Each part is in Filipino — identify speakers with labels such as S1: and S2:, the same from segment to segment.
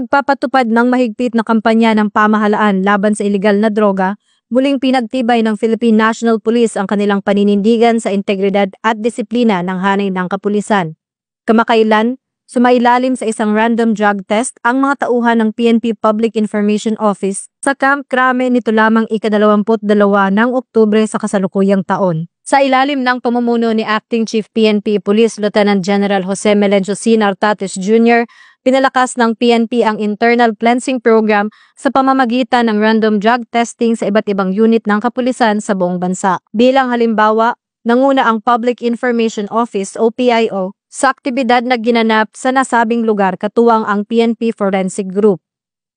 S1: pagpapatupad ng mahigpit na kampanya ng pamahalaan laban sa ilegal na droga, muling pinagtibay ng Philippine National Police ang kanilang paninindigan sa integridad at disiplina ng hanay ng kapulisan. Kamakailan, sumailalim sa isang random drug test ang mga tauhan ng PNP Public Information Office sa Camp Crame nito lamang ika-22 ng Oktubre sa kasalukuyang taon. Sa ilalim ng pamumuno ni Acting Chief PNP Police Lieutenant General Jose Melencio C. Nartates Jr., pinalakas ng PNP ang internal cleansing program sa pamamagitan ng random drug testing sa iba't ibang unit ng kapulisan sa buong bansa. Bilang halimbawa, nanguna ang Public Information Office o PIO sa aktibidad na ginanap sa nasabing lugar katuwang ang PNP Forensic Group.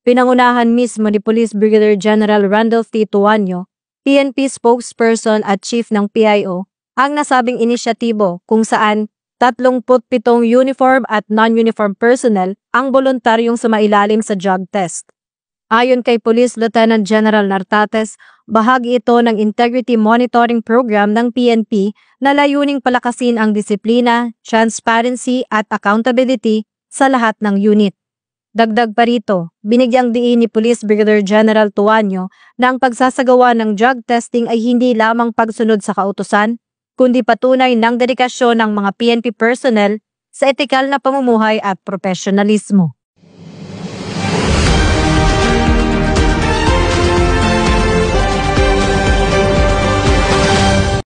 S1: Pinangunahan mismo ni Police Brigadier General Randolph T. Tuanyo, PNP spokesperson at chief ng PIO, ang nasabing inisyatibo kung saan 37 uniform at non-uniform personnel ang voluntaryong sumailalim sa drug test. Ayon kay Police Lieutenant General Nartates, bahagi ito ng Integrity Monitoring Program ng PNP na layuning palakasin ang disiplina, transparency at accountability sa lahat ng unit. Dagdag pa rito, binigyang diin ni Police Brigadier General Tuanyo na ang pagsasagawa ng drug testing ay hindi lamang pagsunod sa kautusan, kundi patunay ng dedikasyon ng mga PNP personnel sa etikal na pamumuhay at profesionalismo.